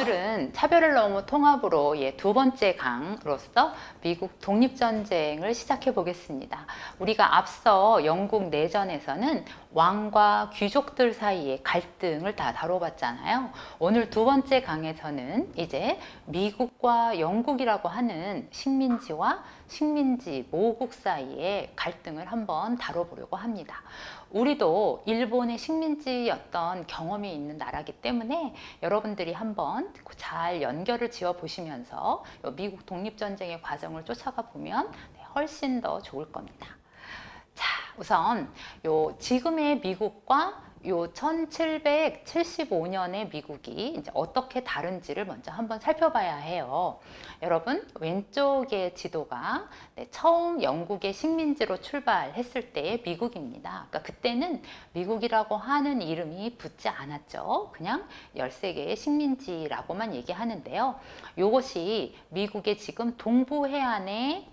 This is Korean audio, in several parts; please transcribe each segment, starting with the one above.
오늘은 차별을 넘어 통합으로 두 번째 강으로서 미국 독립전쟁을 시작해 보겠습니다. 우리가 앞서 영국 내전에서는 왕과 귀족들 사이의 갈등을 다 다뤄봤잖아요. 오늘 두 번째 강에서는 이제 미국과 영국이라고 하는 식민지와 식민지 모국 사이의 갈등을 한번 다뤄보려고 합니다. 우리도 일본의 식민지였던 경험이 있는 나라이기 때문에 여러분들이 한번 잘 연결을 지어 보시면서 미국 독립전쟁의 과정을 쫓아가 보면 훨씬 더 좋을 겁니다. 자, 우선 지금의 미국과 1775년의 미국이 이제 어떻게 다른지를 먼저 한번 살펴봐야 해요. 여러분, 왼쪽의 지도가 처음 영국의 식민지로 출발했을 때의 미국입니다. 그러니까 그때는 미국이라고 하는 이름이 붙지 않았죠. 그냥 13개의 식민지라고만 얘기하는데요. 이것이 미국의 지금 동부해안을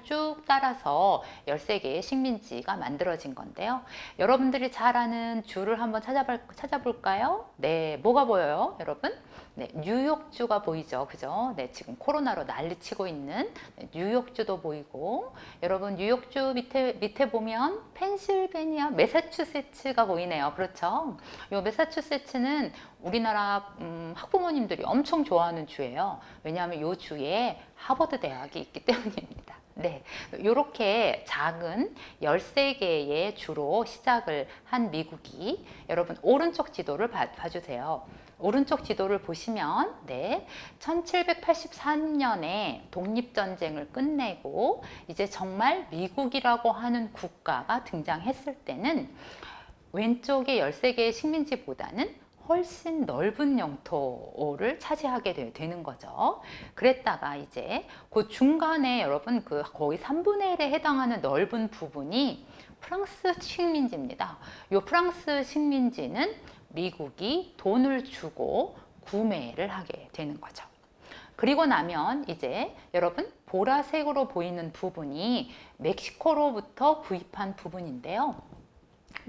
쭉 따라서 13개의 식민지가 만들어진 건데요. 여러분들이 잘 아는 주를 한번 찾아볼까요? 네, 뭐가 보여요, 여러분? 네, 뉴욕주가 보이죠, 그죠? 네, 지금 코로나로 난리치고 있는 뉴욕주도 보이고, 여러분 뉴욕주 밑에 보면 펜실베니아, 매사추세츠가 보이네요, 그렇죠? 요 매사추세츠는 우리나라 학부모님들이 엄청 좋아하는 주예요. 왜냐하면 요 주에 하버드 대학이 있기 때문입니다. 네, 이렇게 작은 13개의 주로 시작을 한 미국이, 여러분 오른쪽 지도를 봐주세요. 오른쪽 지도를 보시면 1783년에 독립전쟁을 끝내고 이제 정말 미국이라고 하는 국가가 등장했을 때는 왼쪽의 13개의 식민지보다는 훨씬 넓은 영토를 차지하게 되는 거죠. 그랬다가 이제 그 중간에 여러분 거의 3분의 1에 해당하는 넓은 부분이 프랑스 식민지입니다. 이 프랑스 식민지는 미국이 돈을 주고 구매를 하게 되는 거죠. 그리고 나면 이제 여러분 보라색으로 보이는 부분이 멕시코로부터 구입한 부분인데요.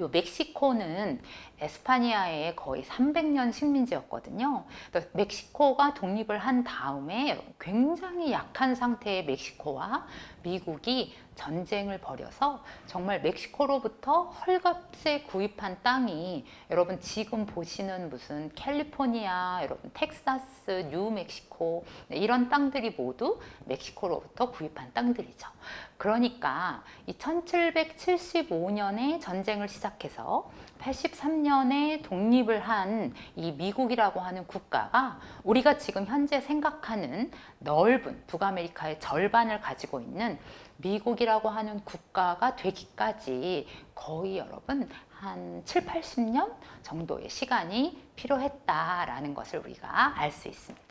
요 멕시코는 에스파니아의 거의 300년 식민지였거든요. 멕시코가 독립을 한 다음에 굉장히 약한 상태의 멕시코와 미국이 전쟁을 벌여서 정말 멕시코로부터 헐값에 구입한 땅이, 여러분 지금 보시는 무슨 캘리포니아, 여러분 텍사스, 뉴멕시코 이런 땅들이 모두 멕시코로부터 구입한 땅들이죠. 그러니까 이 1775년에 전쟁을 시작해서 83년에 독립을 한 이 미국이라고 하는 국가가 우리가 지금 현재 생각하는 넓은 북아메리카의 절반을 가지고 있는 미국이라고 하는 국가가 되기까지 거의 여러분 한 7, 80년 정도의 시간이 필요했다라는 것을 우리가 알 수 있습니다.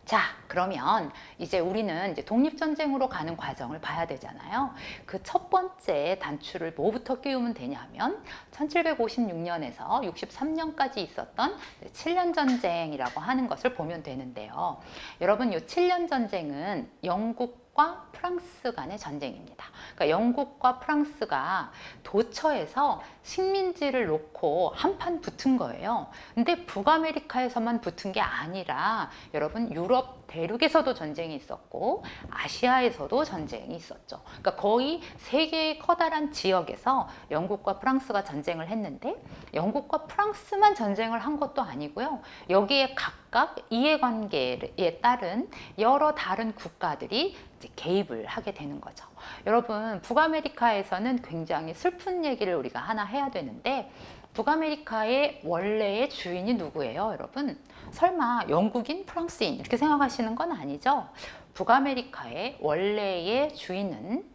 자, 그러면 이제 우리는 독립전쟁으로 가는 과정을 봐야 되잖아요. 그 첫 번째 단추를 뭐부터 끼우면 되냐면 1756년에서 63년까지 있었던 7년 전쟁이라고 하는 것을 보면 되는데요. 여러분, 이 7년 전쟁은 영국과 프랑스 간의 전쟁입니다. 그러니까 영국과 프랑스가 도처에서 식민지를 놓고 한판 붙은 거예요. 근데 북아메리카에서만 붙은 게 아니라 여러분 유럽 대륙에서도 전쟁이 있었고 아시아에서도 전쟁이 있었죠. 그러니까 거의 세 개의 커다란 지역에서 영국과 프랑스가 전쟁을 했는데, 영국과 프랑스만 전쟁을 한 것도 아니고요. 여기에 각각 이해관계에 따른 여러 다른 국가들이 이제 개입을 하게 되는 거죠. 여러분, 북아메리카에서는 굉장히 슬픈 얘기를 우리가 하나 해야 되는데, 북아메리카의 원래의 주인이 누구예요, 여러분? 설마 영국인, 프랑스인 이렇게 생각하시는 건 아니죠? 북아메리카의 원래의 주인은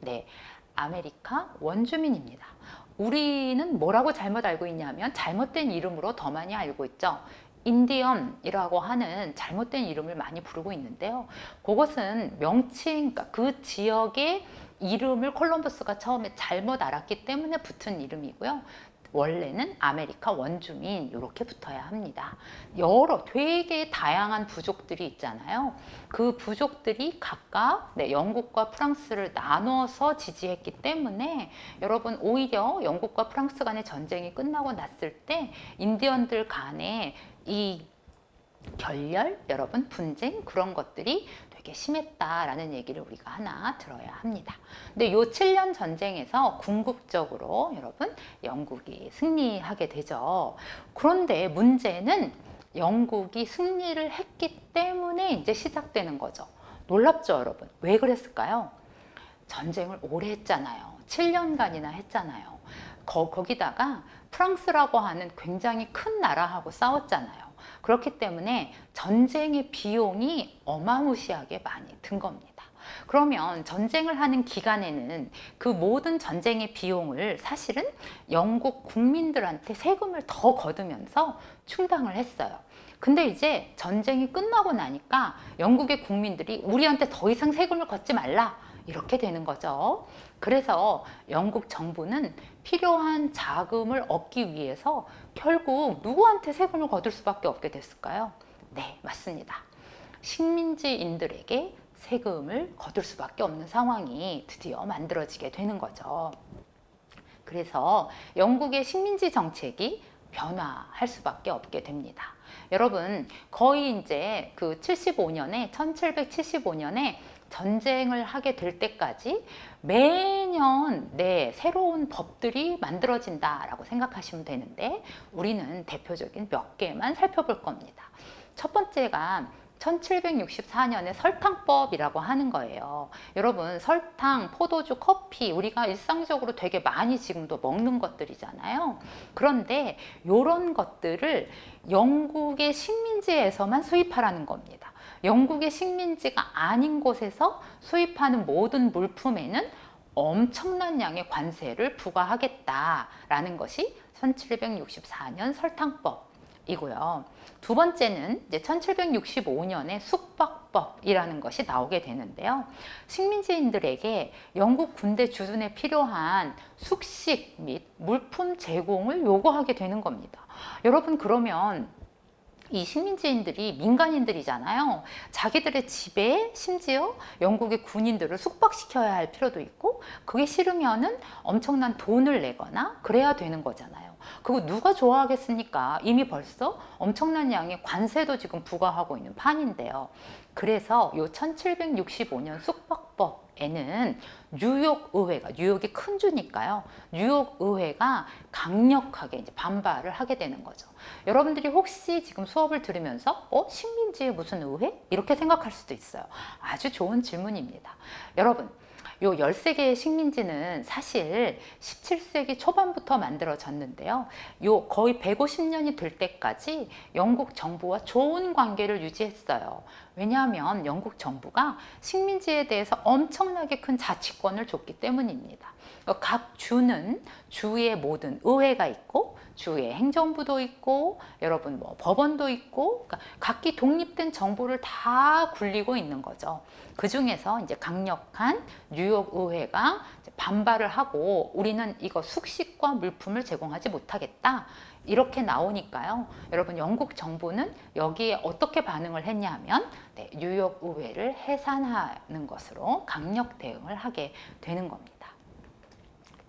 아메리카 원주민입니다. 우리는 뭐라고 잘못 알고 있냐면 잘못된 이름으로 더 많이 알고 있죠. 인디언이라고 하는 잘못된 이름을 많이 부르고 있는데요. 그것은 명칭, 그러니까 그 지역의 이름을 콜럼버스가 처음에 잘못 알았기 때문에 붙은 이름이고요. 원래는 아메리카 원주민 이렇게 붙어야 합니다. 되게 다양한 부족들이 있잖아요. 그 부족들이 각각 영국과 프랑스를 나눠서 지지했기 때문에 여러분 오히려 영국과 프랑스 간의 전쟁이 끝나고 났을 때 인디언들 간에 이 결렬, 여러분 분쟁 그런 것들이 되게 심했다라는 얘기를 우리가 하나 들어야 합니다. 근데 요 7년 전쟁에서 궁극적으로 여러분 영국이 승리하게 되죠. 그런데 문제는 영국이 승리를 했기 때문에 이제 시작되는 거죠. 놀랍죠, 여러분? 왜 그랬을까요? 전쟁을 오래 했잖아요. 7년간이나 했잖아요. 거기다가 프랑스라고 하는 굉장히 큰 나라하고 싸웠잖아요. 그렇기 때문에 전쟁의 비용이 어마무시하게 많이 든 겁니다. 그러면 전쟁을 하는 기간에는 그 모든 전쟁의 비용을 사실은 영국 국민들한테 세금을 더 거두면서 충당을 했어요. 근데 이제 전쟁이 끝나고 나니까 영국의 국민들이 우리한테 더 이상 세금을 걷지 말라 이렇게 되는 거죠. 그래서 영국 정부는 필요한 자금을 얻기 위해서 결국 누구한테 세금을 거둘 수밖에 없게 됐을까요? 네, 맞습니다. 식민지인들에게 세금을 거둘 수밖에 없는 상황이 드디어 만들어지게 되는 거죠. 그래서 영국의 식민지 정책이 변화할 수밖에 없게 됩니다. 여러분, 거의 이제 그 1775년에 전쟁을 하게 될 때까지 매년 새로운 법들이 만들어진다라고 생각하시면 되는데 우리는 대표적인 몇 개만 살펴볼 겁니다. 첫 번째가 1764년에 설탕법이라고 하는 거예요. 여러분, 설탕, 포도주, 커피 우리가 일상적으로 되게 많이 지금도 먹는 것들이잖아요. 그런데 이런 것들을 영국의 식민지에서만 수입하라는 겁니다. 영국의 식민지가 아닌 곳에서 수입하는 모든 물품에는 엄청난 양의 관세를 부과하겠다라는 것이 1764년 설탕법이고요. 두 번째는 이제 1765년에 숙박법이라는 것이 나오게 되는데요. 식민지인들에게 영국 군대 주둔에 필요한 숙식 및 물품 제공을 요구하게 되는 겁니다. 여러분, 그러면 이 식민지인들이 민간인들이잖아요. 자기들의 집에 심지어 영국의 군인들을 숙박시켜야 할 필요도 있고 그게 싫으면은 엄청난 돈을 내거나 그래야 되는 거잖아요. 그거 누가 좋아하겠습니까? 이미 벌써 엄청난 양의 관세도 지금 부과하고 있는 판인데요. 그래서 요 1765년 숙박법에는 뉴욕 의회가, 뉴욕이 큰 주니까요. 뉴욕 의회가 강력하게 이제 반발을 하게 되는 거죠. 여러분들이 혹시 지금 수업을 들으면서 식민지의 무슨 의회? 이렇게 생각할 수도 있어요. 아주 좋은 질문입니다. 여러분, 요 13개의 식민지는 사실 17세기 초반부터 만들어졌는데요. 요 거의 150년이 될 때까지 영국 정부와 좋은 관계를 유지했어요. 왜냐하면 영국 정부가 식민지에 대해서 엄청나게 큰 자치권을 줬기 때문입니다. 각 주는 주의 모든 의회가 있고 주의 행정부도 있고 여러분 뭐 법원도 있고 그러니까 각기 독립된 정부를 다 굴리고 있는 거죠. 그 중에서 이제 강력한 뉴욕 의회가 반발을 하고 우리는 이거 숙식과 물품을 제공하지 못하겠다. 이렇게 나오니까요. 여러분, 영국 정부는 여기에 어떻게 반응을 했냐면 뉴욕 의회를 해산하는 것으로 강력 대응을 하게 되는 겁니다.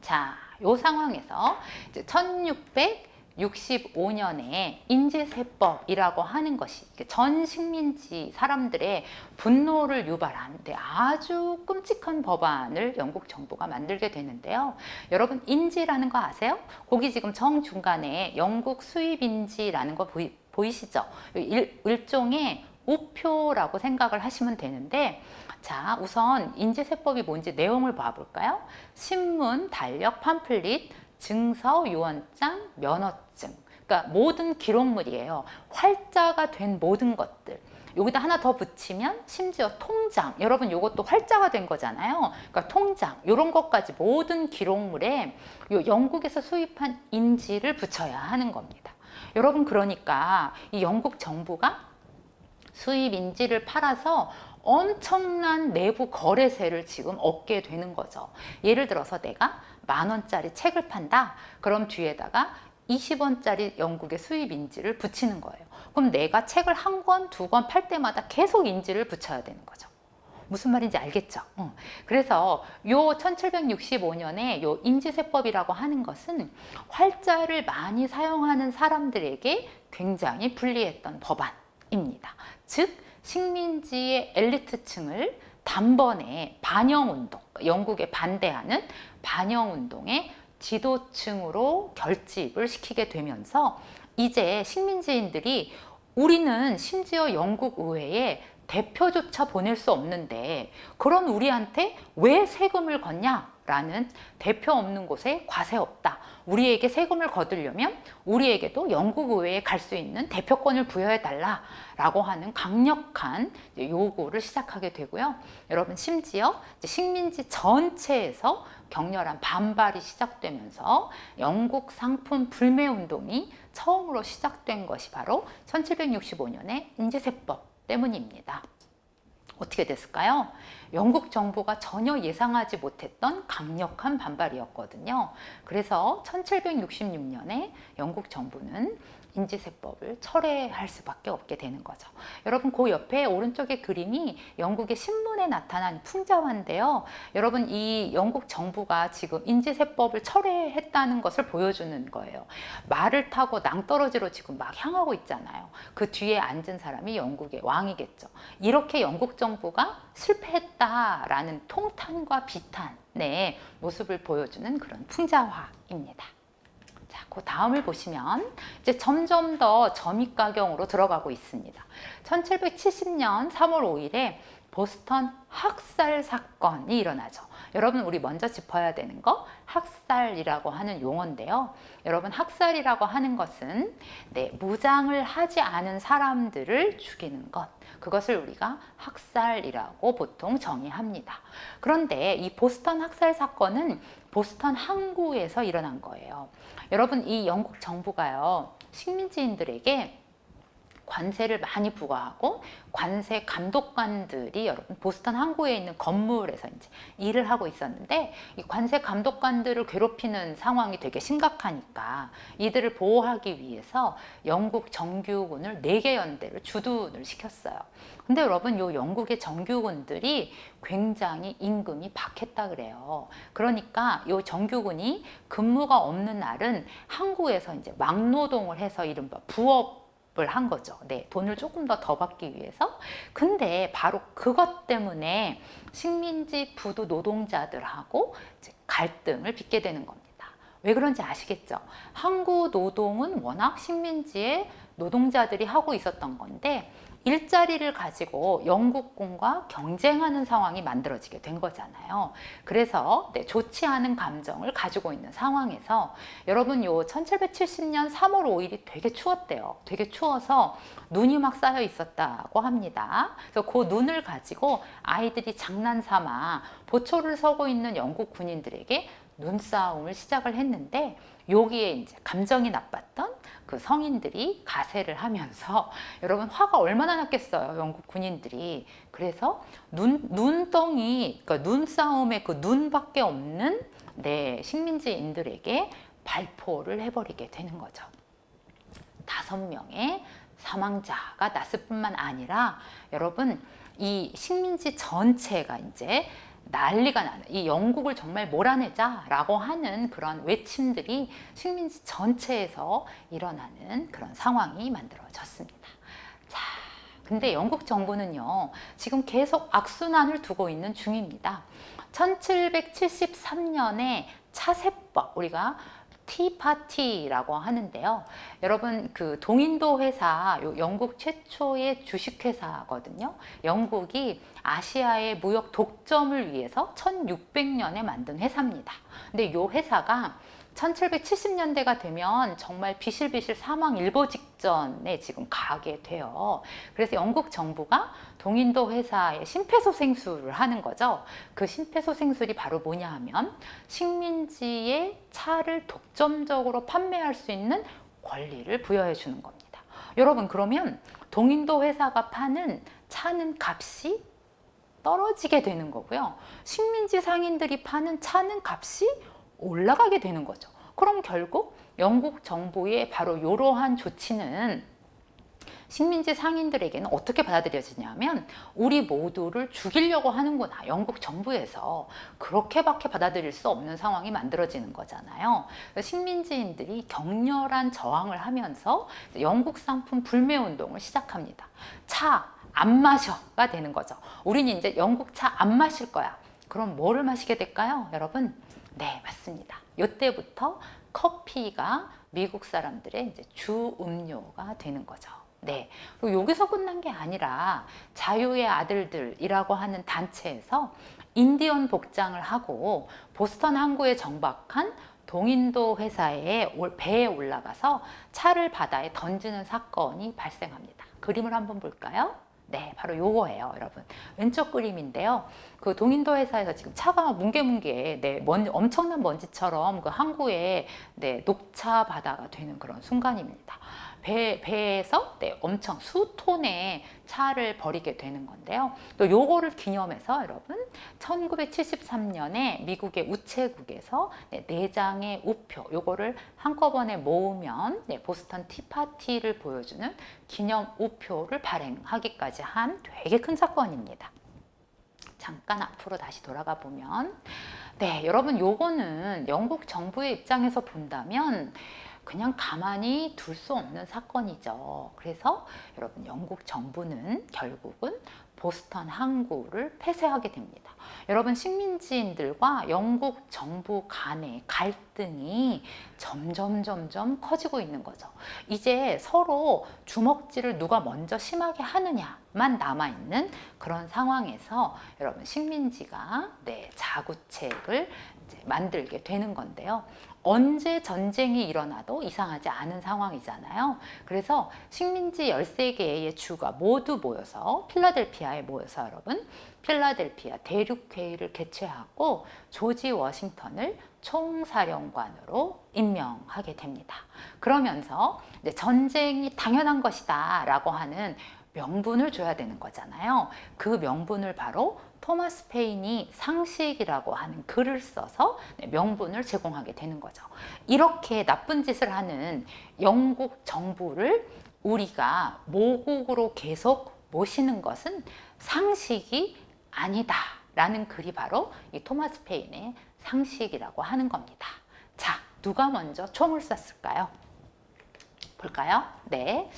자, 요 상황에서 이제 1665년에 인지세법이라고 하는 것이 전 식민지 사람들의 분노를 유발한 아주 끔찍한 법안을 영국 정부가 만들게 되는데요. 여러분, 인지라는 거 아세요? 거기 지금 정중간에 영국 수입인지라는 거 보이시죠? 일종의 우표라고 생각을 하시면 되는데 자, 우선 인지세법이 뭔지 내용을 봐볼까요? 신문, 달력, 팜플릿, 증서, 유언장, 면허증. 그러니까 모든 기록물이에요. 활자가 된 모든 것들. 여기다 하나 더 붙이면 심지어 통장. 여러분, 이것도 활자가 된 거잖아요. 그러니까 통장. 이런 것까지 모든 기록물에 요 영국에서 수입한 인지를 붙여야 하는 겁니다. 여러분, 그러니까 이 영국 정부가 수입 인지를 팔아서 엄청난 내부 거래세를 지금 얻게 되는 거죠. 예를 들어서 내가 10,000원짜리 책을 판다. 그럼 뒤에다가 20원짜리 영국의 수입 인지를 붙이는 거예요. 그럼 내가 책을 한 권, 두 권 팔 때마다 계속 인지를 붙여야 되는 거죠. 무슨 말인지 알겠죠? 그래서 요 1765년에 요 인지세법이라고 하는 것은 활자를 많이 사용하는 사람들에게 굉장히 불리했던 법안. 운동입니다. 즉 식민지의 엘리트층을 단번에 반영운동, 영국에 반대하는 반영운동의 지도층으로 결집을 시키게 되면서 이제 식민지인들이 우리는 심지어 영국 의회에 대표조차 보낼 수 없는데 그런 우리한테 왜 세금을 걷냐? 라는 대표 없는 곳에 과세 없다. 우리에게 세금을 거두려면 우리에게도 영국 의회에 갈 수 있는 대표권을 부여해 달라 라고 하는 강력한 요구를 시작하게 되고요. 여러분 심지어 식민지 전체에서 격렬한 반발이 시작되면서 영국 상품 불매 운동이 처음으로 시작된 것이 바로 1765년의 인지세법 때문입니다. 어떻게 됐을까요? 영국 정부가 전혀 예상하지 못했던 강력한 반발이었거든요. 그래서 1766년에 영국 정부는 인지세법을 철회할 수밖에 없게 되는 거죠. 여러분 그 옆에 오른쪽의 그림이 영국의 신문에 나타난 풍자화인데요. 여러분 이 영국 정부가 지금 인지세법을 철회했다는 것을 보여주는 거예요. 말을 타고 낭떠러지로 지금 막 향하고 있잖아요. 그 뒤에 앉은 사람이 영국의 왕이겠죠. 이렇게 영국 정부가 실패했다라는 통탄과 비탄의 모습을 보여주는 그런 풍자화입니다. 자, 그 다음을 보시면 이제 점점 더 점입가경으로 들어가고 있습니다. 1770년 3월 5일에 보스턴 학살 사건이 일어나죠. 여러분 우리 먼저 짚어야 되는 거 학살이라고 하는 용어인데요. 여러분 학살이라고 하는 것은 무장을 하지 않은 사람들을 죽이는 것, 그것을 우리가 학살이라고 보통 정의합니다. 그런데 이 보스턴 학살 사건은 보스턴 항구에서 일어난 거예요. 여러분 이 영국 정부가요 식민지인들에게 관세를 많이 부과하고 관세 감독관들이 여러분 보스턴 항구에 있는 건물에서 이제 일을 하고 있었는데 이 관세 감독관들을 괴롭히는 상황이 되게 심각하니까 이들을 보호하기 위해서 영국 정규군을 4개 연대를 주둔을 시켰어요. 근데 여러분 요 영국의 정규군들이 굉장히 임금이 박했다 그래요. 그러니까 요 정규군이 근무가 없는 날은 항구에서 이제 막노동을 해서 이른바 부업 한 거죠. 돈을 조금 더 받기 위해서. 근데 바로 그것 때문에 식민지 부두 노동자들하고 이제 갈등을 빚게 되는 겁니다. 왜 그런지 아시겠죠? 항구 노동은 워낙 식민지의 노동자들이 하고 있었던 건데 일자리를 가지고 영국군과 경쟁하는 상황이 만들어지게 된 거잖아요. 그래서 좋지 않은 감정을 가지고 있는 상황에서 여러분 요 1770년 3월 5일이 되게 추웠대요. 되게 추워서 눈이 막 쌓여 있었다고 합니다. 그래서 그 눈을 가지고 아이들이 장난삼아 보초를 서고 있는 영국 군인들에게 눈싸움을 시작을 했는데 여기에 이제 감정이 나빴던 그 성인들이 가세를 하면서 여러분 화가 얼마나 났겠어요 영국 군인들이. 그래서 눈덩이 그러니까 눈싸움에 그 눈밖에 없는 식민지인들에게 발포를 해버리게 되는 거죠. 5명의 사망자가 났을 뿐만 아니라 여러분 이 식민지 전체가 이제 난리가 나는, 이 영국을 정말 몰아내자라고 하는 그런 외침들이 식민지 전체에서 일어나는 그런 상황이 만들어졌습니다. 자, 근데 영국 정부는요 지금 계속 악순환을 두고 있는 중입니다. 1773년에 차세법, 우리가 티파티라고 하는데요. 여러분 그 동인도 회사 영국 최초의 주식회사거든요. 영국이 아시아의 무역 독점을 위해서 1600년에 만든 회사입니다. 근데 이 회사가 1770년대가 되면 정말 비실비실 사망 일보 직전에 지금 가게 돼요. 그래서 영국 정부가 동인도 회사에 심폐소생술을 하는 거죠. 그 심폐소생술이 바로 뭐냐 하면 식민지의 차를 독점적으로 판매할 수 있는 권리를 부여해 주는 겁니다. 여러분 그러면 동인도 회사가 파는 차는 값이 떨어지게 되는 거고요. 식민지 상인들이 파는 차는 값이 올라가게 되는 거죠. 그럼 결국 영국 정부의 바로 이러한 조치는 식민지 상인들에게는 어떻게 받아들여지냐면 우리 모두를 죽이려고 하는구나. 영국 정부에서 그렇게밖에 받아들일 수 없는 상황이 만들어지는 거잖아요. 식민지인들이 격렬한 저항을 하면서 영국 상품 불매 운동을 시작합니다. 차 안 마셔가 되는 거죠. 우리는 이제 영국 차 안 마실 거야. 그럼 뭐를 마시게 될까요, 여러분? 네, 맞습니다. 이때부터 커피가 미국 사람들의 이제 주 음료가 되는 거죠. 네. 그리고 여기서 끝난 게 아니라 자유의 아들들이라고 하는 단체에서 인디언 복장을 하고 보스턴 항구에 정박한 동인도 회사의 배에 올라가서 차를 바다에 던지는 사건이 발생합니다. 그림을 한번 볼까요? 네, 바로 요거예요, 여러분. 왼쪽 그림인데요. 그 동인도 회사에서 지금 차가 뭉게뭉게, 네, 엄청난 먼지처럼 그 항구에, 네, 녹차 바다가 되는 그런 순간입니다. 배에서, 네, 엄청 수톤의 차를 버리게 되는 건데요. 또 요거를 기념해서 여러분 1973년에 미국의 우체국에서 네, 4장의 우표 요거를 한꺼번에 모으면 네, 보스턴 티파티를 보여주는 기념 우표를 발행하기까지 한 되게 큰 사건입니다. 잠깐 앞으로 다시 돌아가 보면 네, 여러분 요거는 영국 정부의 입장에서 본다면 그냥 가만히 둘 수 없는 사건이죠. 그래서 여러분 영국 정부는 결국은 보스턴 항구를 폐쇄하게 됩니다. 여러분 식민지인들과 영국 정부 간의 갈등이 점점 커지고 있는 거죠. 이제 서로 주먹질을 누가 먼저 심하게 하느냐만 남아있는 그런 상황에서 여러분 식민지가 네, 자구책을 이제 만들게 되는 건데요. 언제 전쟁이 일어나도 이상하지 않은 상황이잖아요. 그래서 식민지 13개의 주가 모두 모여서 필라델피아에 모여서 여러분 필라델피아 대륙회의를 개최하고 조지 워싱턴을 총사령관으로 임명하게 됩니다. 그러면서 이제 전쟁이 당연한 것이다 라고 하는 명분을 줘야 되는 거잖아요. 그 명분을 바로 토마스 페인이 상식이라고 하는 글을 써서 명분을 제공하게 되는 거죠. 이렇게 나쁜 짓을 하는 영국 정부를 우리가 모국으로 계속 모시는 것은 상식이 아니다 라는 글이 바로 이 토마스 페인의 상식이라고 하는 겁니다. 자, 누가 먼저 총을 쐈을까요? 볼까요? 네.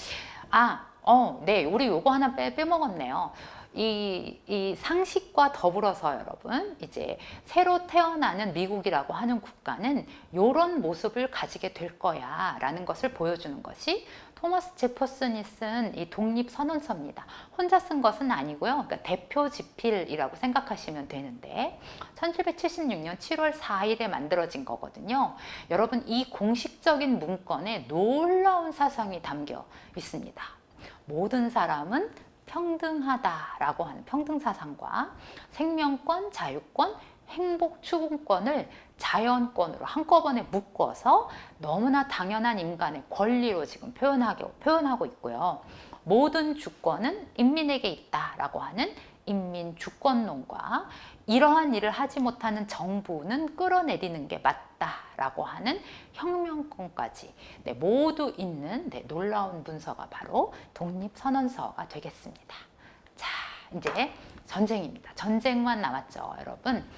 네, 우리 요거 하나 빼먹었네요. 이 상식과 더불어서 여러분 이제 새로 태어나는 미국이라고 하는 국가는 이런 모습을 가지게 될 거야 라는 것을 보여주는 것이 토머스 제퍼슨이 쓴 이 독립선언서입니다. 혼자 쓴 것은 아니고요. 그러니까 대표 지필이라고 생각하시면 되는데 1776년 7월 4일에 만들어진 거거든요. 여러분 이 공식적인 문건에 놀라운 사상이 담겨 있습니다. 모든 사람은 평등하다라고 하는 평등사상과 생명권, 자유권, 행복 추구권을 자연권으로 한꺼번에 묶어서 너무나 당연한 인간의 권리로 지금 표현하고 있고요. 모든 주권은 인민에게 있다라고 하는 인민주권론과 이러한 일을 하지 못하는 정부는 끌어내리는 게 맞다라고 하는 혁명권까지 네, 모두 있는 네, 놀라운 문서가 바로 독립선언서가 되겠습니다. 자, 이제 전쟁입니다. 전쟁만 남았죠, 여러분.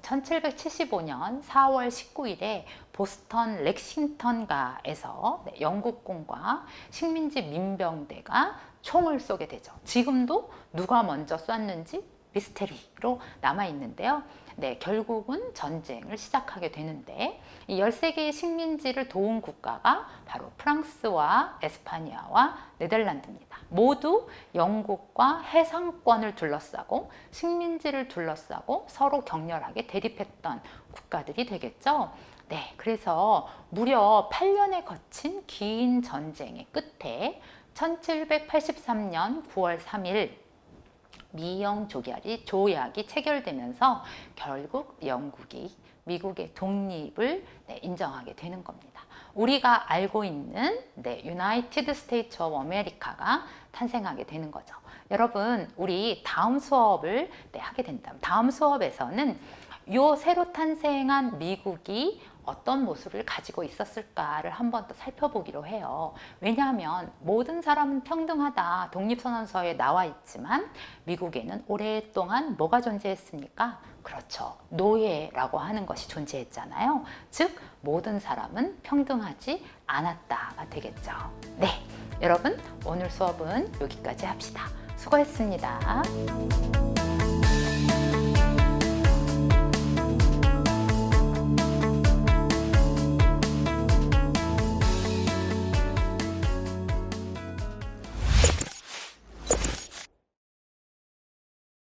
1775년 4월 19일에 보스턴 렉싱턴가에서 네, 영국군과 식민지 민병대가 총을 쏘게 되죠. 지금도 누가 먼저 쐈는지 미스테리로 남아있는데요. 네, 결국은 전쟁을 시작하게 되는데 이 13개의 식민지를 도운 국가가 바로 프랑스와 에스파니아와 네덜란드입니다. 모두 영국과 해상권을 둘러싸고 식민지를 둘러싸고 서로 격렬하게 대립했던 국가들이 되겠죠. 네, 그래서 무려 8년에 거친 긴 전쟁의 끝에 1783년 9월 3일 미영 조약이 체결되면서 결국 영국이 미국의 독립을 인정하게 되는 겁니다. 우리가 알고 있는 유나이티드 스테이츠 오브 아메리카가 탄생하게 되는 거죠. 여러분, 우리 다음 수업을 하게 된다면 다음 수업에서는 요 새로 탄생한 미국이 어떤 모습을 가지고 있었을까를 한 번 더 살펴보기로 해요. 왜냐하면 모든 사람은 평등하다 독립선언서에 나와 있지만 미국에는 오랫동안 뭐가 존재했습니까? 그렇죠. 노예라고 하는 것이 존재했잖아요. 즉 모든 사람은 평등하지 않았다가 되겠죠. 네, 여러분 오늘 수업은 여기까지 합시다. 수고했습니다.